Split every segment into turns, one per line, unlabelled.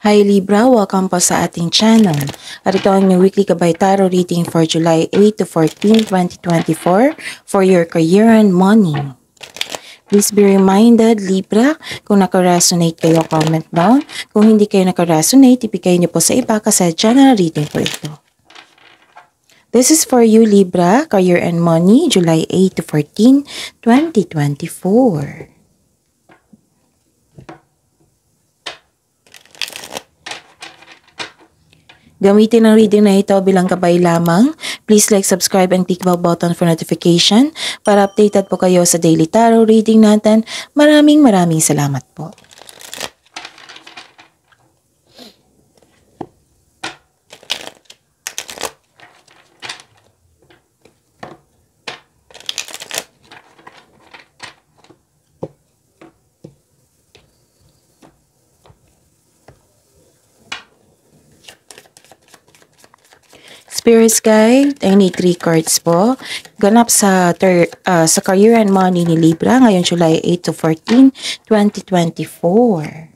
Hi Libra, welcome po sa ating channel. At ito ang inyong weekly Gabay Tarot reading for July 8 to 14, 2024 for your career and money. Please be reminded, Libra, kung naka-resonate kayo, comment down. Kung hindi kayo naka-resonate, ibigay niyo po sa iba kasi general reading po ito. This is for you, Libra, career and money, July 8 to 14, 2024. Gamitin ang reading na ito bilang gabay lamang. Please like, subscribe, and click bell button for notification para updated po kayo sa daily tarot reading natin. Maraming salamat po. Spirits Guide, I need 3 cards po. Ganap sa career and money ni Libra ngayon July 8 to 14, 2024.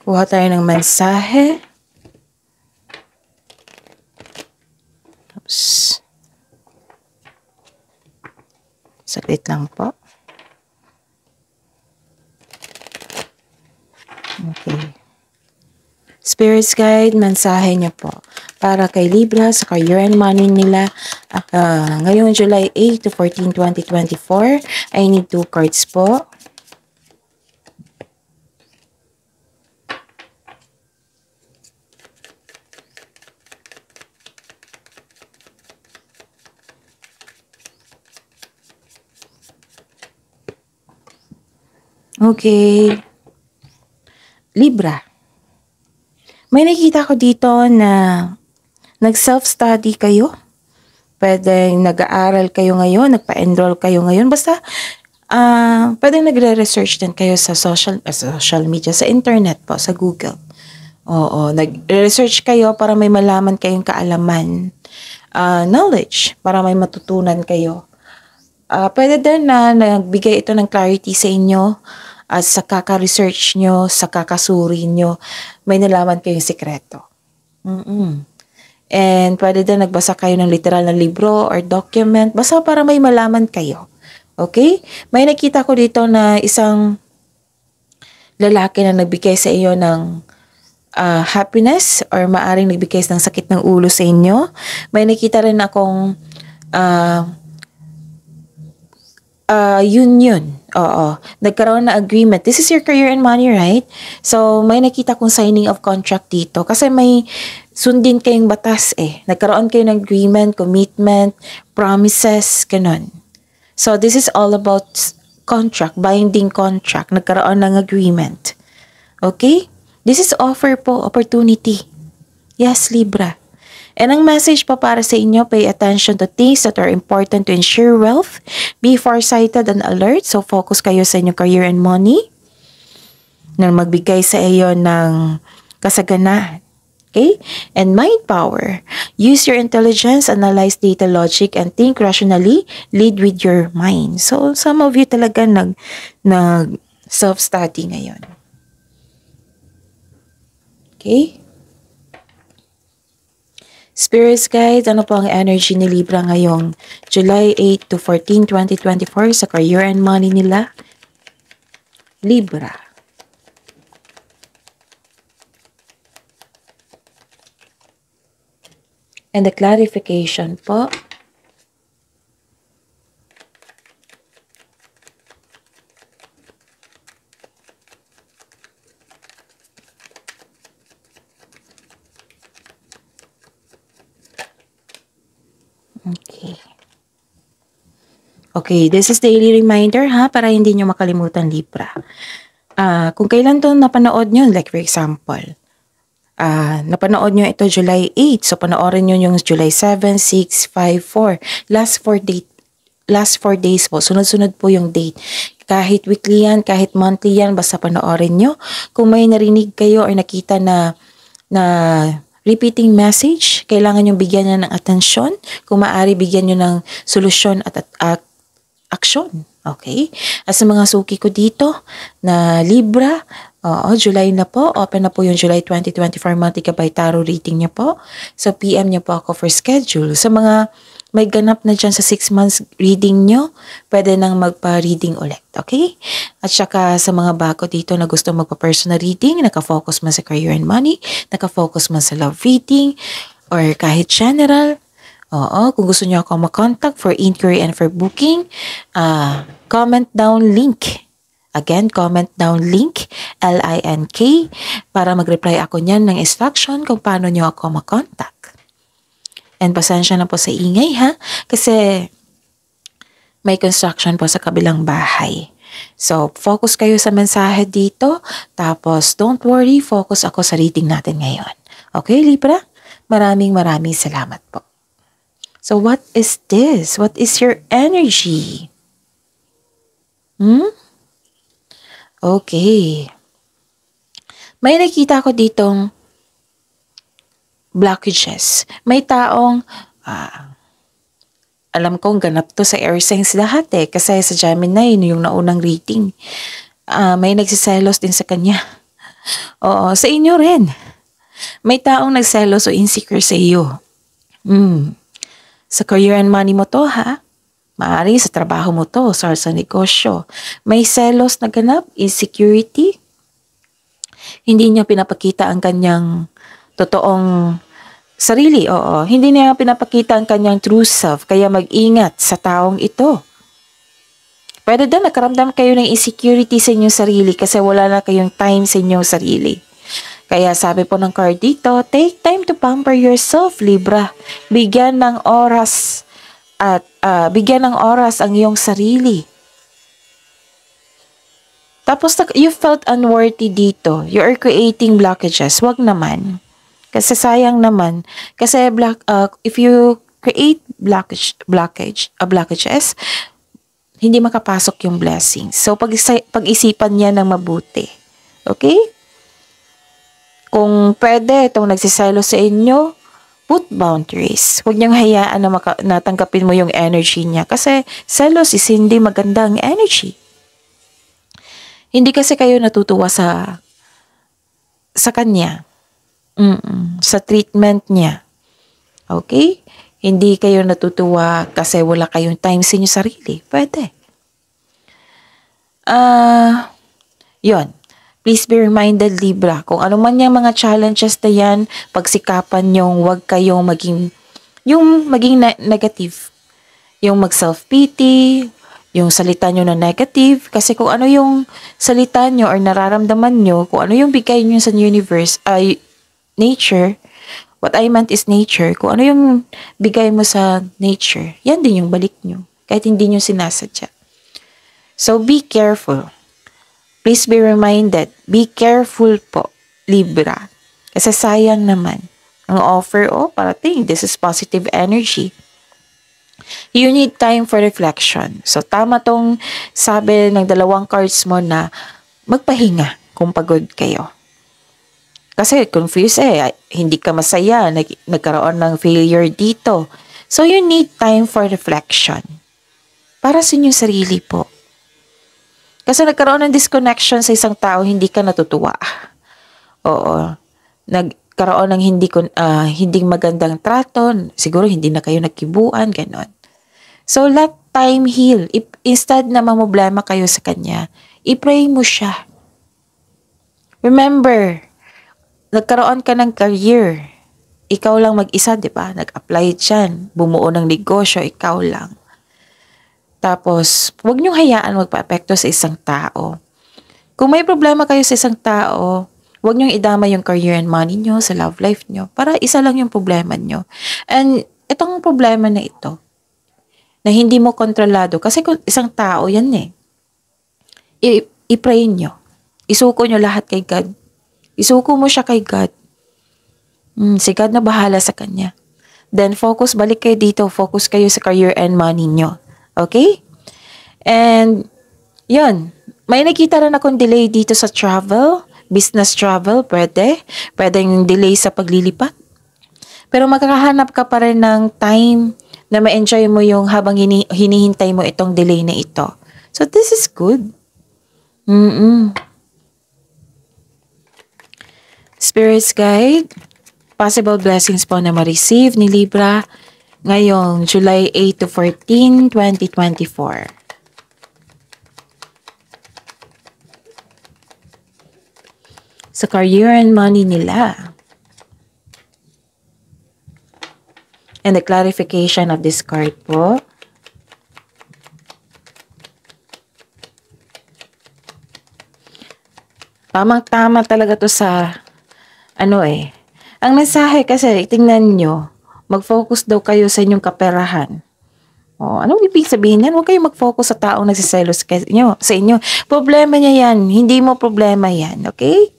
Kuha tayo ng mensahe. Oops. Saglit lang po. Okay. Spirits Guide, mensahe niyo po para kay Libra sa career and money nila ngayong July 8 to 14, 2024. I need 2 cards po. Okay. Libra. May nakita ko dito na nag-self-study kayo. Pwedeng nag-aaral kayo ngayon, nagpa-enroll kayo ngayon. Basta, pwedeng nagre-research din kayo sa social media, sa internet po, sa Google. Oo, nag-research kayo para may malaman kayong kaalaman, knowledge, para may matutunan kayo. Pwede din na nagbigay ito ng clarity sa inyo at sa kaka-research nyo, sa kakasuri nyo, may nalaman kayong sikreto. And pwede din nagbasa kayo ng literal na libro or document, basta para may malaman kayo. Okay? May nakita ko dito na isang lalaki na nagbigay sa iyo ng happiness or maaring nagbigay ng sakit ng ulo sa inyo. May nakita rin akong union. Oo. Nagkaroon na agreement. This is your career and money, right? So, may nakita kong signing of contract dito. Kasi may sundin kayong batas eh. Nagkaroon kayo ng agreement, commitment, promises, ganun. So, this is all about contract, binding contract. Nagkaroon ng agreement. Okay? This is offer po, opportunity. Yes, Libra. And ang message pa para sa inyo, pay attention to things that are important to ensure wealth. Be farsighted and alert. So, focus kayo sa inyong career and money na magbigay sa iyo ng kasaganahan. Okay? And mind power. Use your intelligence, analyze data logic, and think rationally. Lead with your mind. So, some of you talaga self-study ngayon. Okay? Spirits Guide, ano po ang energy ni Libra ngayong July 8 to 14, 2024 sa career and money nila? Libra. And the clarification po. Okay. Okay, this is daily reminder ha, para hindi nyo makalimutan, Libra. Kung kailan to napanood nyo, like for example, napanood nyo ito July 8. So, panoorin nyo yung July 7, 6, 5, 4. Last 4 days po. Sunod-sunod po yung date. Kahit weekly yan, kahit monthly yan, basta panoorin nyo. Kung may narinig kayo or nakita na repeating message, kailangan nyo bigyan niya ng atensyon. Kung maaari, bigyan nyo ng solusyon at aksyon. Okay? At sa mga suki ko dito na Libra, July na po. Open na po yung July 2024 monthly Gabay Tarot reading niyo po. So, PM niyo po ako for schedule. Sa mga may ganap na dyan sa 6 months reading nyo, pwede nang magpa-reading ulit. Okay? At saka sa mga bago dito na gusto magpa-personal reading, nakafocus man sa career and money, nakafocus man sa love reading, or kahit general, kung gusto niyo ako makontact for inquiry and for booking, comment down link. Again, comment down link, LINK, para mag-reply ako niyan ng instruction kung paano niyo ako makontak. And pasensya na po sa ingay ha, kasi may construction po sa kabilang bahay. So, focus kayo sa mensahe dito, tapos don't worry, focus ako sa reading natin ngayon. Okay, Libra? Maraming salamat po. So, what is this? What is your energy? Okay. May nakita ko ditong blockages. May taong, alam kong ganap to sa air signs lahat kasi sa Gemini, yung naunang reading. May nagsiselos din sa kanya. Oo, sa inyo rin. May taong nagselos o insecure sa iyo. Sa career and money mo to ha? Maaari sa trabaho mo to, sa negosyo. May selos na ganap, insecurity. Hindi niya pinapakita ang kanyang totoong sarili. Hindi niya pinapakita ang kanyang true self. Kaya mag-ingat sa taong ito. Pwede din nakaramdam kayo ng insecurity sa inyong sarili kasi wala na kayong time sa inyong sarili. Kaya sabi po ng card dito, take time to pamper yourself, Libra. Bigyan ng oras at bigyan ng oras ang iyong sarili. Tapos you felt unworthy dito. You are creating blockages. Wag naman. Kasi sayang naman. Kasi if you create blockages, hindi makapasok yung blessings. So pag-isipan niya ng mabuti. Okay? Kung pwede, itong nagsiselo sa inyo, put boundaries. Huwag niyang hayaan na natanggapin mo yung energy niya. Kasi selos is hindi magandang energy. Hindi kasi kayo natutuwa sa kanya. Sa treatment niya. Okay? Hindi kayo natutuwa kasi wala kayong time sa inyo sarili. Pwede. Yon. Please be reminded, Libra, kung ano man yung mga challenges na yan, pagsikapan yung huwag kayong maging negative. Yung mag-self-pity, yung salita nyo na negative. Kasi kung ano yung salita nyo or nararamdaman nyo, kung ano yung bigay nyo sa universe, nature, what I meant is nature, kung ano yung bigay mo sa nature, yan din yung balik nyo. Kahit hindi nyo sinasadya. So, be careful. Please be reminded, be careful po, Libra. Kasi sayang naman. Ang offer, parating, this is positive energy. You need time for reflection. So, tama tong sabi ng dalawang cards mo na magpahinga kung pagod kayo. Kasi confused hindi ka masaya, nagkaroon ng failure dito. So, you need time for reflection. Para sa inyong sarili po. Kasi nagkaroon ng disconnection sa isang tao, hindi ka natutuwa. Oo. Nagkaroon ng hindi magandang trato, siguro hindi na kayo nagkibuan, ganon. So, let time heal. Instead na mamblema kayo sa kanya, i-pray mo siya. Remember, nagkaroon ka ng career. Ikaw lang mag-isa, di ba? Nag-apply dyan. Bumuo ng negosyo, ikaw lang. Tapos, huwag niyong hayaan magpa-apekto sa isang tao. Kung may problema kayo sa isang tao, huwag niyong idama yung career and money niyo sa love life niyo para isa lang yung problema niyo. And itong problema na ito, na hindi mo kontrolado, kasi kung isang tao yan i-pray niyo. Isuko niyo lahat kay God. Isuko mo siya kay God. Si God na bahala sa kanya. Then focus, balik kayo dito, focus kayo sa career and money nyo. Okay? And, yun. May nakita rin akong delay dito sa travel, business travel, pwede. Pwede yung delay sa paglilipat. Pero magkakahanap ka pa rin ng time na ma-enjoy mo yung habang hinihintay mo itong delay na ito. So, this is good. Spirits Guide, possible blessings po na ma-receive ni Libra ngayong July 8 to 14, 2024. Sa career and money nila. And the clarification of this card po. Tamang-tama talaga to sa ang mensahe kasi, tingnan nyo, mag-focus daw kayo sa inyong kaperahan. Anong ibig sabihin yan? Huwag kayong mag-focus sa taong nagsiselos sa inyo. Problema niya yan. Hindi mo problema yan. Okay?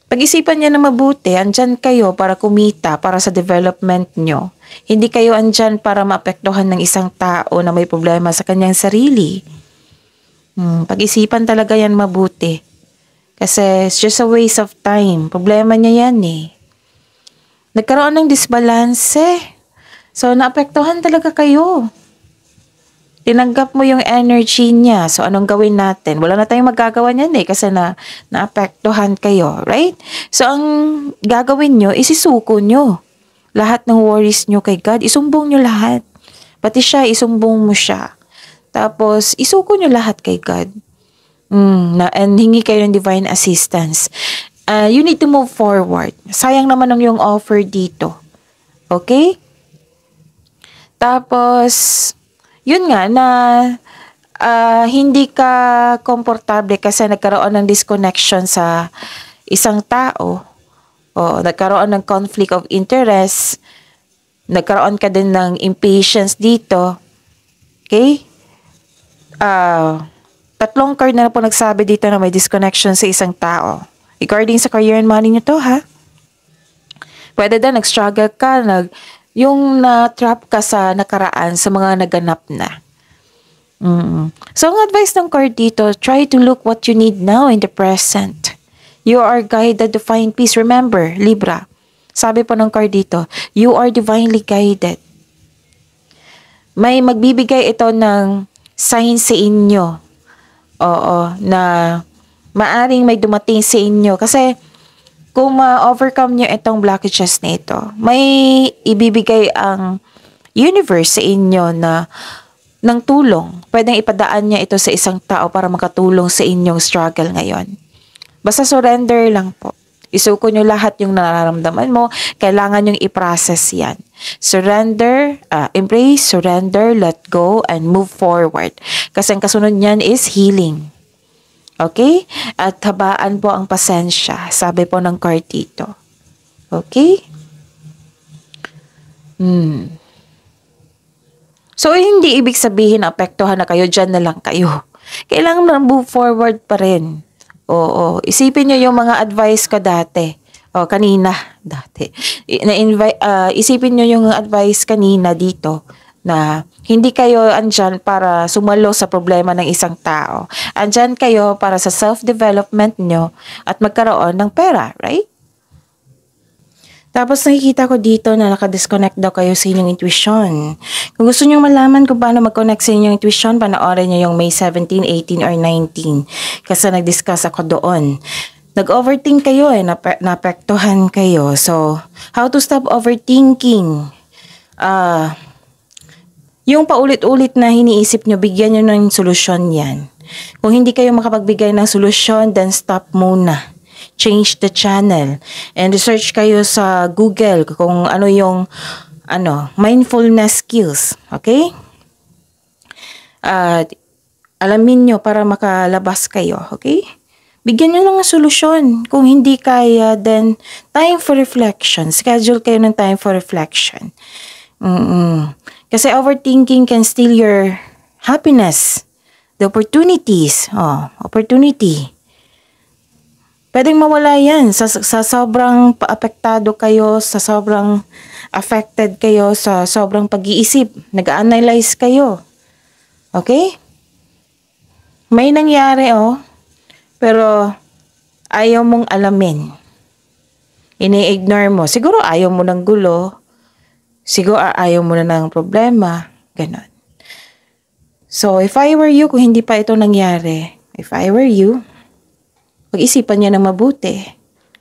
Pag-isipan niya na mabuti, andyan kayo para kumita, para sa development nyo. Hindi kayo andyan para maapektuhan ng isang tao na may problema sa kanyang sarili. Pag-isipan talaga yan mabuti. Kasi it's just a waste of time. Problema niya yan eh. Nagkaroon ng disbalance. So, naapektuhan talaga kayo. Tinanggap mo yung energy niya. So, anong gawin natin? Wala na tayong magagawa niyan eh kasi naapektuhan kayo. Right? So, ang gagawin nyo is isuko nyo. Lahat ng worries nyo kay God, isumbong nyo lahat. Pati siya, isumbong mo siya. Tapos, isuko nyo lahat kay God. And hingi kayo ng divine assistance. You need to move forward. Sayang naman ang yung offer dito. Okay? Tapos, yun nga na hindi ka komportable kasi nagkaroon ng disconnection sa isang tao. O nagkaroon ng conflict of interest. Nagkaroon ka din ng impatience dito. Okay? Tatlong card na po nagsabi dito na may disconnection sa isang tao. Regarding sa career and money nyo to, ha? Pwede din, nag-struggle ka, yung na-trap ka sa nakaraan sa mga naganap na. So, ang advice ng card dito, try to look what you need now in the present. You are guided to find peace. Remember, Libra, sabi po ng card dito, you are divinely guided. May magbibigay ito ng sign sa inyo. Na maaring may dumating sa inyo. Kasi, kung ma-overcome nyo itong blockages na ito, may ibibigay ang universe sa inyo ng tulong. Pwedeng ipadaan niya ito sa isang tao para makatulong sa inyong struggle ngayon. Basta surrender lang po. Isuko nyo lahat yung nararamdaman mo. Kailangan yung i-process yan. Surrender, embrace, surrender, let go, and move forward. Kasi ang kasunod niyan is healing. Okay? At habaan po ang pasensya. Sabi po ng card dito. Okay? So, hindi ibig sabihin na apektuhan na kayo, dyan na lang kayo. Kailangan na move forward pa rin. Isipin nyo yung mga advice ko dati. Isipin nyo yung advice kanina dito na hindi kayo andyan para sumalo sa problema ng isang tao. Andyan kayo para sa self-development nyo at magkaroon ng pera, right? Tapos nakikita ko dito na nakadisconnect daw kayo sa inyong intuition. Kung gusto nyo malaman kung paano mag-connect sa inyong intuition, panoorin nyo yung May 17, 18, or 19. Kasi nag-discuss ako doon. Nag-overthink kayo naapektuhan kayo. So, how to stop overthinking? Yung paulit-ulit na hiniisip nyo, bigyan nyo ng solusyon yan. Kung hindi kayo makapagbigay ng solusyon, then stop muna. Change the channel. And research kayo sa Google kung ano yung mindfulness skills. Okay? Alamin nyo para makalabas kayo. Okay? Bigyan nyo ng solusyon. Kung hindi kaya, then time for reflection. Schedule kayo ng time for reflection. Kasi overthinking can steal your happiness. The opportunities. Opportunity. Pwedeng mawala yan sa sobrang paapektado kayo, sa sobrang affected kayo, sa sobrang pag-iisip. Nag-analyze kayo. Okay? May nangyari pero ayaw mong alamin. Ini-ignore mo. Siguro ayaw mo ng gulo. Siguro ayaw mo na ng problema. Ganon. So, if I were you, kung hindi pa ito nangyari, if I were you, pag-isipan niya na mabuti.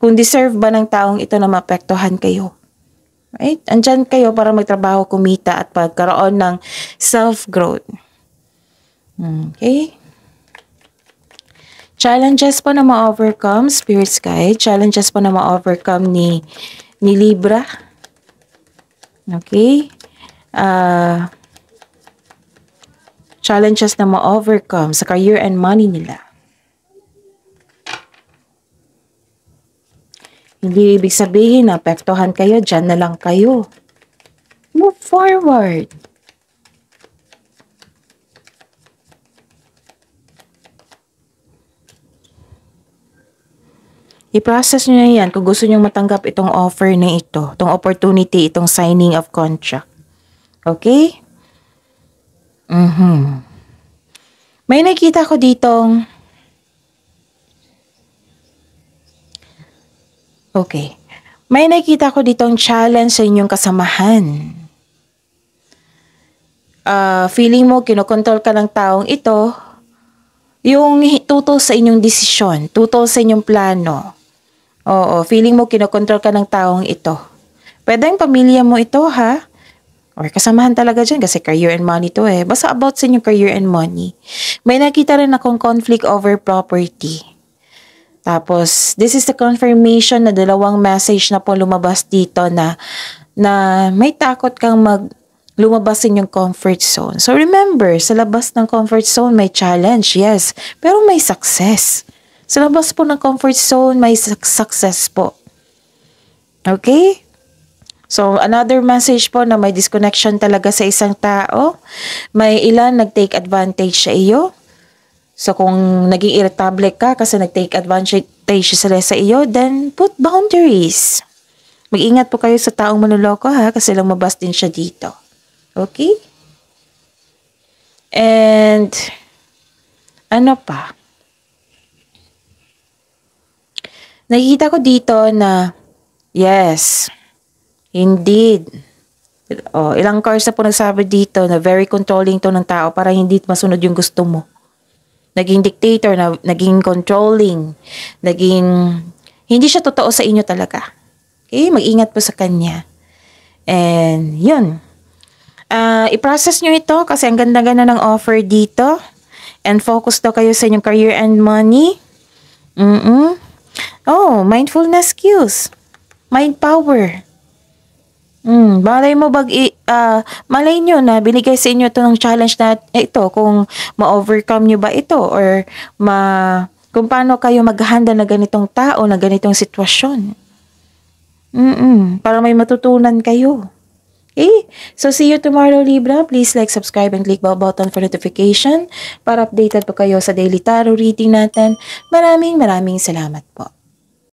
Kung deserve ba ng taong ito na maapektuhan kayo. Right? Andyan kayo para magtrabaho, kumita at pagkaroon ng self-growth. Okay? Challenges po na ma-overcome, Spirit's Guide. Challenges po na ma-overcome ni Libra. Okay? Challenges na ma-overcome sa career and money nila. Hindi ibig sabihin na apektuhan kayo, dyan na lang kayo. Move forward. I-process nyo na yan kung gusto nyo matanggap itong offer na ito, itong opportunity, itong signing of contract. Okay? May nakita ko ditong May nakita ko ditong challenge sa inyong kasamahan. Feeling mo, kinokontrol ka ng taong ito, yung tutol sa inyong desisyon, tutol sa inyong plano. Oo, feeling mo, kinokontrol ka ng taong ito. Pwede yung pamilya mo ito, ha? Or kasamahan talaga dyan kasi career and money to eh. Basta about sa inyong career and money. May nakita rin akong conflict over property. Tapos, this is the confirmation na dalawang message na po lumabas dito na may takot kang lumabas sa inyong comfort zone. So, remember, sa labas ng comfort zone, may challenge, yes. Pero may success. Sa labas po ng comfort zone, may success po. Okay? So, another message po na may disconnection talaga sa isang tao. May ilan nag-take advantage sa iyo. So, kung naging irritable ka kasi nag-take advantage sila sa iyo, then put boundaries. Mag-ingat po kayo sa taong manloloko ha, kasi lumabas din siya dito. Okay? And, ano pa? Nakikita ko dito na, yes, indeed. Ilang cards na po nagsabi dito na very controlling to ng tao para hindi masunod yung gusto mo. Naging dictator, naging controlling, hindi siya totoo sa inyo talaga. Okay, mag-ingat po sa kanya. And, yun. I-process nyo ito kasi ang ganda-ganda ng offer dito. And focus daw kayo sa inyong career and money. Mindfulness skills. Mind power. Malay mo malay nyo na binigay sa inyo ito ng challenge na ito kung ma-overcome nyo ba ito or kung paano kayo mag-handle na ganitong tao, na ganitong sitwasyon. Para may matutunan kayo. Okay? So, see you tomorrow, Libra. Please like, subscribe, and click bell button for notification para updated po kayo sa daily tarot reading natin. Maraming salamat po.